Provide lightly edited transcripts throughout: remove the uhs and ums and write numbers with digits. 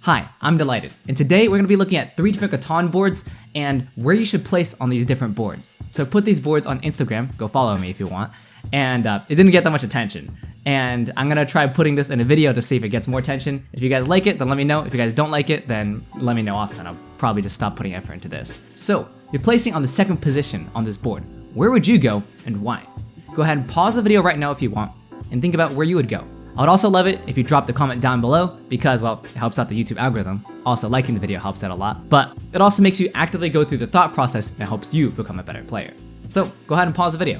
Hi, I'm DyLighted, and today we're going to be looking at 3 different Catan boards and where you should place on these different boards. So put these boards on Instagram, go follow me if you want, and it didn't get that much attention. And I'm going to try putting this in a video to see if it gets more attention. If you guys like it, then let me know. If you guys don't like it, then let me know also, and I'll probably just stop putting effort into this. So, you're placing on the second position on this board. Where would you go and why? Go ahead and pause the video right now if you want, and think about where you would go. I would also love it if you dropped a comment down below because, well, it helps out the YouTube algorithm. Also, liking the video helps out a lot, but it also makes you actively go through the thought process and helps you become a better player. So, go ahead and pause the video.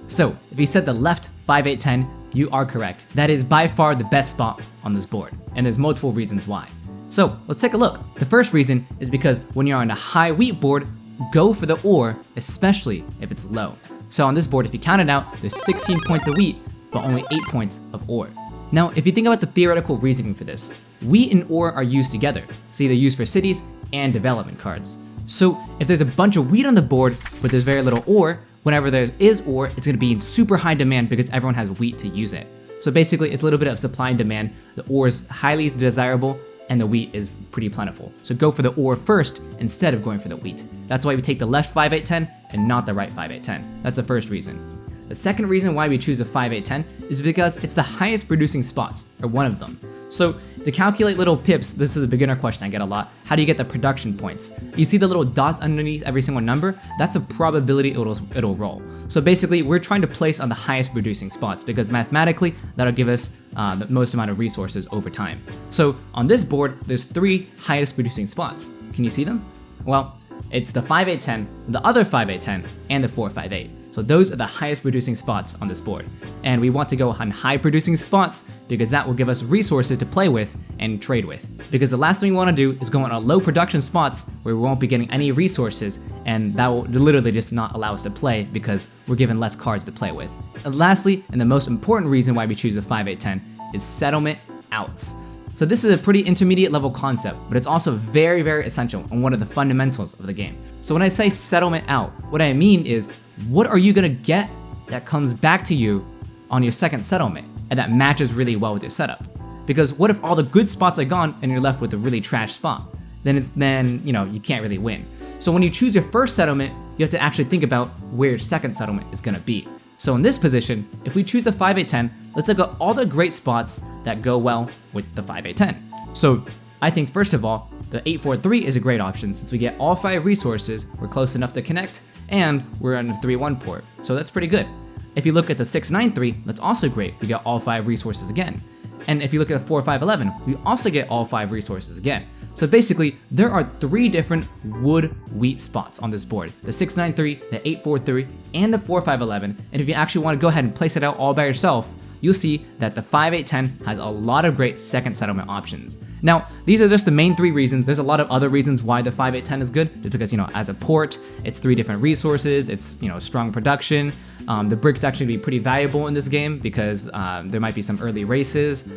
So, if you said the left 5, 8, 10, you are correct. That is by far the best spot on this board, and there's multiple reasons why. So, let's take a look. The first reason is because when you're on a high wheat board, go for the ore, especially if it's low. So on this board, if you count it out, there's 16 points of wheat, but only 8 points of ore. Now, if you think about the theoretical reasoning for this, wheat and ore are used together. So either used for cities and development cards. So if there's a bunch of wheat on the board, but there's very little ore, whenever there is ore, it's gonna be in super high demand because everyone has wheat to use it. So basically, it's a little bit of supply and demand. The ore is highly desirable, and the wheat is pretty plentiful. So go for the ore first instead of going for the wheat. That's why we take the left 5, 8, 10 and not the right 5, 8, 10. That's the first reason. The second reason why we choose a 5, 8, 10 is because it's the highest producing spots, or one of them. So to calculate little pips, this is a beginner question I get a lot. How do you get the production points? You see the little dots underneath every single number? That's a probability it'll roll. So basically, we're trying to place on the highest producing spots because mathematically, that'll give us the most amount of resources over time. So on this board, there's 3 highest producing spots. Can you see them? Well, it's the 5, 8, 10, the other 5, 8, 10, and the 4, 5, 8. So those are the highest producing spots on this board. And we want to go on high producing spots because that will give us resources to play with and trade with. Because the last thing we want to do is go on low production spots where we won't be getting any resources, and that will literally just not allow us to play because we're given less cards to play with. And lastly, and the most important reason why we choose a 5, 8, 10 is settlement outs. So this is a pretty intermediate level concept, but it's also very, very essential and one of the fundamentals of the game. So when I say settlement out, what I mean is, what are you gonna get that comes back to you on your second settlement and that matches really well with your setup? Because what if all the good spots are gone and you're left with a really trash spot? Then you can't really win. So when you choose your first settlement, you have to actually think about where your second settlement is gonna be. So in this position, if we choose the 5, 8, 10, let's look at all the great spots that go well with the 5, 8, 10. So I think first of all, the 8, 4, 3 is a great option since we get all 5 resources, we're close enough to connect, and we're on a 3, 1 port. So that's pretty good. If you look at the 6, 9, 3, that's also great. We get all 5 resources again. And if you look at the 4, 5, 11, we also get all 5 resources again. So basically, there are 3 different wood wheat spots on this board. The 6, 9, 3, the 8, 4, 3, and the 4, 5, 11. And if you actually want to go ahead and place it out all by yourself, you'll see that the 5, 8, 10 has a lot of great second settlement options. Now, these are just the main 3 reasons. There's a lot of other reasons why the 5, 8, 10 is good, just because, as a port, it's 3 different resources, it's, strong production. The bricks actually be pretty valuable in this game because there might be some early races.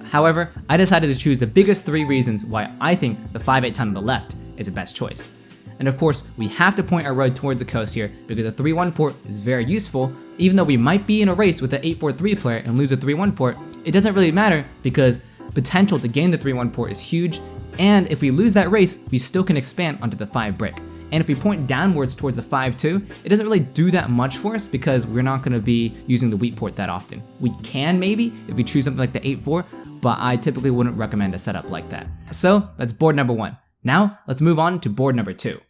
However, I decided to choose the biggest 3 reasons why I think the 5, 8, 10 on the left is the best choice. And of course, we have to point our road towards the coast here because the 3, 1 port is very useful. Even though we might be in a race with the 8, 4, 3 player and lose a 3, 1 port, it doesn't really matter because potential to gain the 3, 1 port is huge. And if we lose that race, we still can expand onto the 5 brick. And if we point downwards towards the 5, 2, it doesn't really do that much for us because we're not going to be using the wheat port that often. We can maybe if we choose something like the 8, 4, but I typically wouldn't recommend a setup like that. So that's board number 1. Now let's move on to board number 2.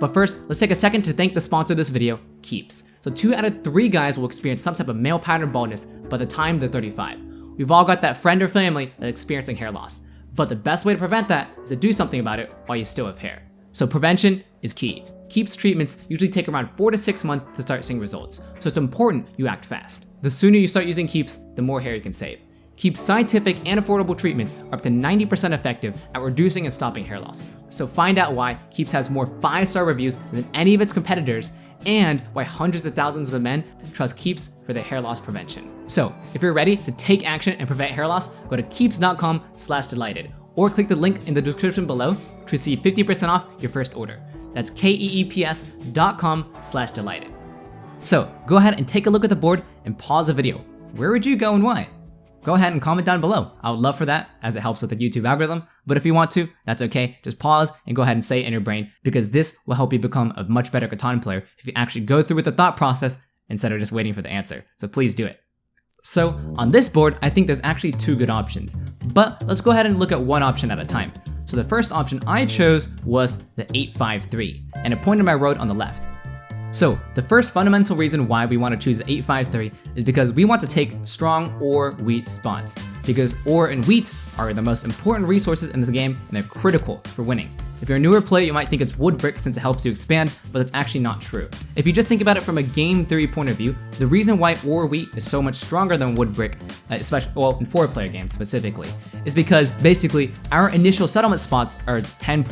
But first, let's take a second to thank the sponsor of this video, Keeps. So 2 out of 3 guys will experience some type of male pattern baldness by the time they're 35. We've all got that friend or family that's experiencing hair loss. But the best way to prevent that is to do something about it while you still have hair. So prevention is key. Keeps treatments usually take around 4 to 6 months to start seeing results, so it's important you act fast. The sooner you start using Keeps, the more hair you can save. Keeps scientific and affordable treatments are up to 90% effective at reducing and stopping hair loss. So find out why Keeps has more 5-star reviews than any of its competitors and why hundreds of thousands of men trust Keeps for their hair loss prevention. So if you're ready to take action and prevent hair loss, go to keeps.com/DyLighted or click the link in the description below to receive 50% off your first order. That's keeps.com/DyLighted. So go ahead and take a look at the board and pause the video. Where would you go and why? go ahead and comment down below. I would love for that, as it helps with the YouTube algorithm. But if you want to, that's okay. Just pause and go ahead and say it in your brain, because this will help you become a much better Catan player if you actually go through with the thought process instead of just waiting for the answer. So please do it. So on this board, I think there's actually 2 good options, but let's go ahead and look at one option at a time. So the first option I chose was the 853, and it pointed my road on the left. So the first fundamental reason why we want to choose the 853 is because we want to take strong or wheat spots, because ore and wheat are the most important resources in this game and they're critical for winning. If you're a newer player, you might think it's wood brick since it helps you expand, but that's actually not true. If you just think about it from a game theory point of view, the reason why ore wheat is so much stronger than wood brick, especially well in 4-player games specifically, is because basically our initial settlement spots are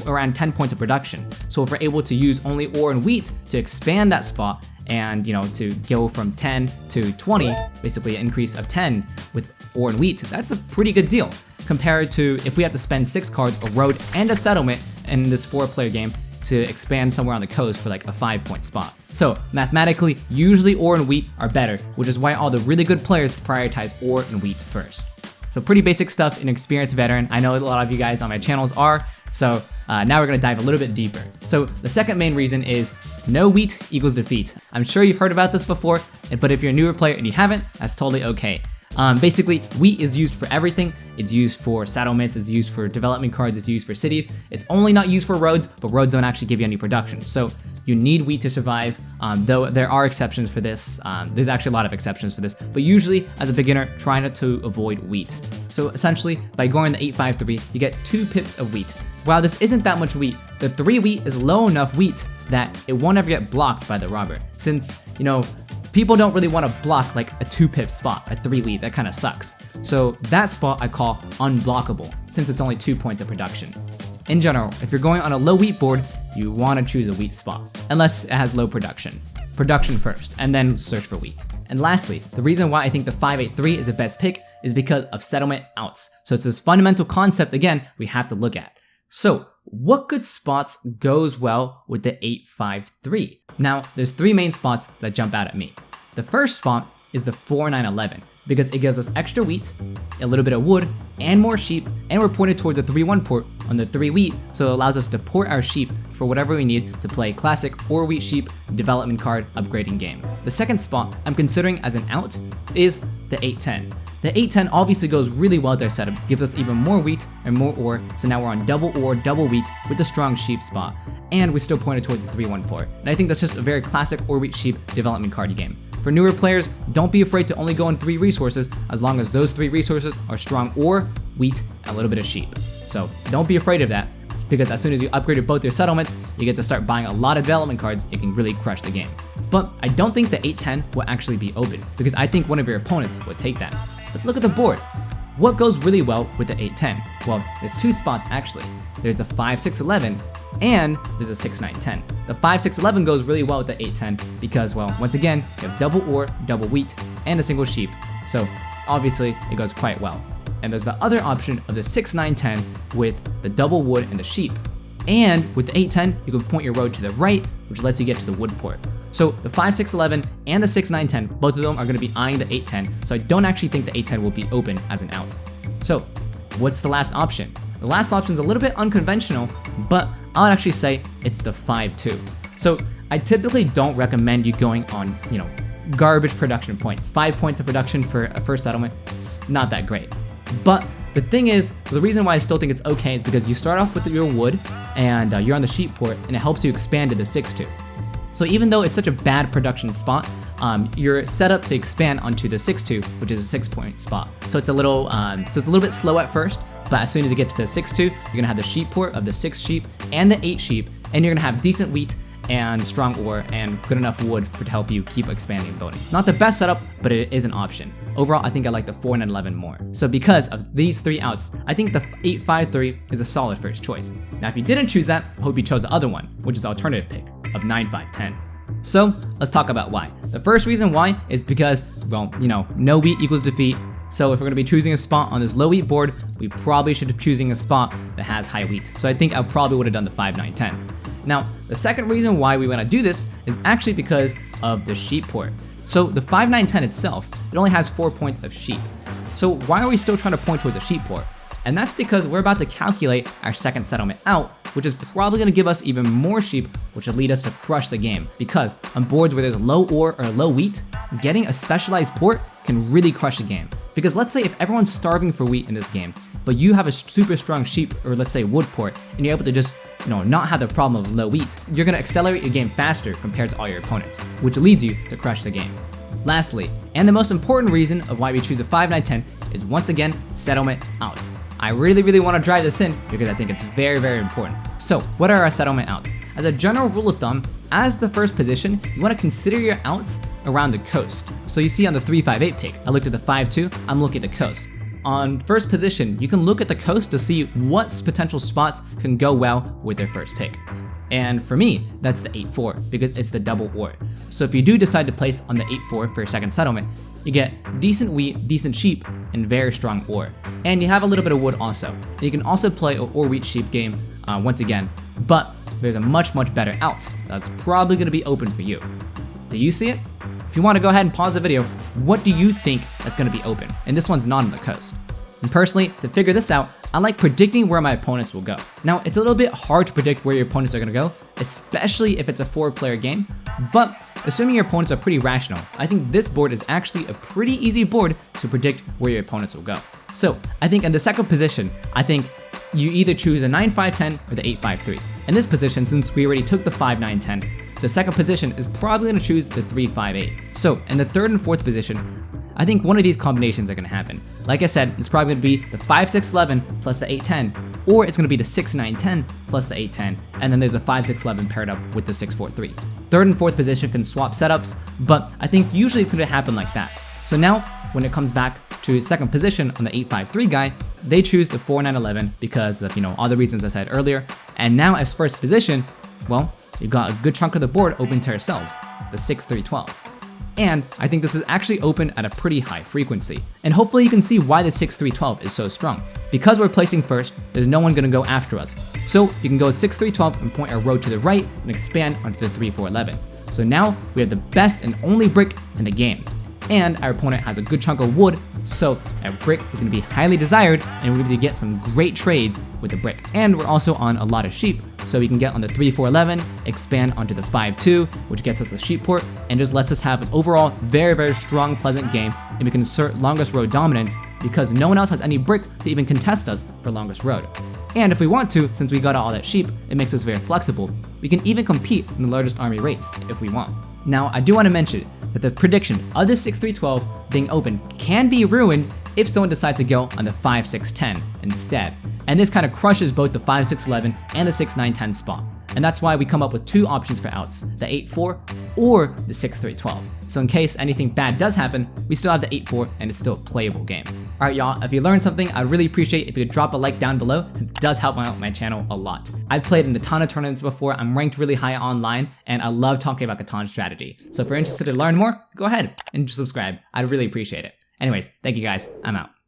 around 10 points of production. So if we're able to use only ore and wheat to expand that spot, and to go from 10 to 20, basically an increase of 10 with ore and wheat, that's a pretty good deal compared to if we have to spend 6 cards, a road, and a settlement in this 4-player game to expand somewhere on the coast for like a 5-point spot. So mathematically, usually ore and wheat are better, which is why all the really good players prioritize ore and wheat first. So pretty basic stuff, an experienced veteran. I know a lot of you guys on my channels are, so now we're gonna dive a little bit deeper. So the second main reason is no wheat equals defeat. I'm sure you've heard about this before, but if you're a newer player and you haven't, that's totally okay. Basically, wheat is used for everything. It's used for settlements, it's used for development cards, it's used for cities. It's only not used for roads, but roads don't actually give you any production. So you need wheat to survive, though there are exceptions for this. There's actually a lot of exceptions for this, but usually as a beginner, try not to avoid wheat. So essentially, by going the 853, you get 2 pips of wheat. While this isn't that much wheat, the 3 wheat is low enough wheat that it won't ever get blocked by the robber. Since, people don't really want to block like a 2-pip spot, a 3 wheat, that kind of sucks. So that spot I call unblockable, since it's only 2 points of production. In general, if you're going on a low wheat board, you want to choose a wheat spot, unless it has low production. Production first, and then search for wheat. And lastly, the reason why I think the 583 is the best pick is because of settlement outs. So it's this fundamental concept, again, we have to look at. So what good spots goes well with the 853? Now, there's 3 main spots that jump out at me. The first spot is the 4911, because it gives us extra wheat, a little bit of wood, and more sheep, and we're pointed toward the 3-1 port on the 3 wheat, so it allows us to port our sheep for whatever we need to play classic or wheat sheep development card upgrading game. The second spot I'm considering as an out is the 810. The 810 obviously goes really well with their setup, gives us even more wheat and more ore, so now we're on double ore, double wheat with the strong sheep spot, and we still pointed toward the 3-1 port. And I think that's just a very classic ore wheat sheep development card game. For newer players, don't be afraid to only go on 3 resources as long as those 3 resources are strong ore, wheat, and a little bit of sheep. So don't be afraid of that, because as soon as you upgraded both your settlements, you get to start buying a lot of development cards, you can really crush the game. But I don't think the 810 will actually be open, because I think one of your opponents would take that. Let's look at the board. What goes really well with the 810? Well, there's 2 spots actually. There's a 5-6-11 and there's a 6-9-10. The 5-6-11 goes really well with the 810 because, well, once again, you have double ore, double wheat, and a single sheep. So obviously it goes quite well. And there's the other option of the 6-9-10 with the double wood and the sheep. And with the 810, you can point your road to the right, which lets you get to the wood port. So the 5-6-11 and the 6-9-10, both of them are going to be eyeing the 810, so I don't actually think the 810 will be open as an out. So what's the last option? The last option is a little bit unconventional, but I would actually say it's the 5-2. So I typically don't recommend you going on, garbage production points. 5 points of production for a first settlement, not that great. But the thing is, the reason why I still think it's okay is because you start off with your wood and you're on the sheep port, and it helps you expand to the 6-2. So even though it's such a bad production spot, you're set up to expand onto the 6-2, which is a 6-point spot. So it's a little bit slow at first, but as soon as you get to the 6-2, you're gonna have the sheep port of the 6 sheep and the 8 sheep, and you're gonna have decent wheat and strong ore and good enough wood to help you keep expanding and building. Not the best setup, but it is an option. Overall, I think I like the 4 and 11 more. So because of these 3 outs, I think the 8-5-3 is a solid first choice. Now if you didn't choose that, I hope you chose the other one, which is the alternative pick of 9-5-10. So let's talk about why. The first reason why is because, well, no wheat equals defeat. So if we're gonna be choosing a spot on this low wheat board, we probably should be choosing a spot that has high wheat. So I think I probably would have done the 5-9-10. Now, the second reason why we want to do this is actually because of the sheep port. So the 5-9-10 itself, it only has 4 points of sheep. So why are we still trying to point towards a sheep port? And that's because we're about to calculate our second settlement out, which is probably going to give us even more sheep, which will lead us to crush the game. Because on boards where there's low ore or low wheat, getting a specialized port can really crush the game. Because let's say if everyone's starving for wheat in this game, but you have a super strong sheep or let's say wood port, and you're able to just not have the problem of low wheat, you're going to accelerate your game faster compared to all your opponents, which leads you to crush the game. Lastly, and the most important reason of why we choose a 5, 9, 10 is once again settlement outs. I really want to drive this in because I think it's very important. So what are our settlement outs? As a general rule of thumb, as the first position, you want to consider your outs around the coast. So you see on the 3-5-8 pick, I looked at the 5-2, I'm looking at the coast. On first position, you can look at the coast to see what potential spots can go well with their first pick. And for me, that's the 8-4 because it's the double ore. So if you do decide to place on the 8-4 for your second settlement, you get decent wheat, decent sheep, and very strong ore. And you have a little bit of wood also. And you can also play an ore wheat sheep game once again, but there's a much better out that's probably going to be open for you. Do you see it? If you want to go ahead and pause the video, what do you think that's going to be open? And this one's not on the coast. And personally, to figure this out, I like predicting where my opponents will go. Now, it's a little bit hard to predict where your opponents are going to go, especially if it's a 4-player game, but assuming your opponents are pretty rational, I think this board is actually a pretty easy board to predict where your opponents will go. So, I think in the second position, I think you either choose a 9-5-10 or the 8-5-3. In this position, since we already took the 5-9-10, the second position is probably going to choose the 3-5-8. So, in the third and fourth position, I think one of these combinations are going to happen. Like I said, it's probably going to be the 5-6-11 plus the 8-10, or it's going to be the 6-9-10 plus the 8-10, and then there's a 5-6-11 paired up with the 6-4-3. Third and fourth position can swap setups, but I think usually it's going to happen like that. So now, when it comes back to second position on the 8-5-3 guy, they choose the 4-9-11 because of all the reasons I said earlier. And now as first position, well, you've got a good chunk of the board open to yourselves, the 6-3-12. And I think this is actually open at a pretty high frequency. And hopefully you can see why the 6-3-12 is so strong. Because we're placing first, there's no one gonna go after us. So you can go with 6-3-12 and point our road to the right and expand onto the 3-4-11. So now we have the best and only brick in the game. And our opponent has a good chunk of wood, so our brick is going to be highly desired and we're going to get some great trades with the brick. And we're also on a lot of sheep, so we can get on the 3-4-11, expand onto the 5-2, which gets us the sheep port, and just lets us have an overall very strong, pleasant game, and we can assert longest road dominance because no one else has any brick to even contest us for longest road. And if we want to, since we got all that sheep, it makes us very flexible. We can even compete in the largest army race if we want. Now, I do want to mention that the prediction of the 6-3-12 being open can be ruined if someone decides to go on the 5-6-10 instead. And this kind of crushes both the 5-6-11 and the 6-9-10 spot. And that's why we come up with two options for outs, the 8-4 or the 6-3-12. So in case anything bad does happen, we still have the 8-4 and it's still a playable game. Alright y'all, if you learned something, I'd really appreciate if you could drop a like down below, since it does help out my channel a lot. I've played in a ton of tournaments before, I'm ranked really high online, and I love talking about Catan strategy. So if you're interested to learn more, go ahead and subscribe. I'd really appreciate it. Anyways, thank you guys, I'm out.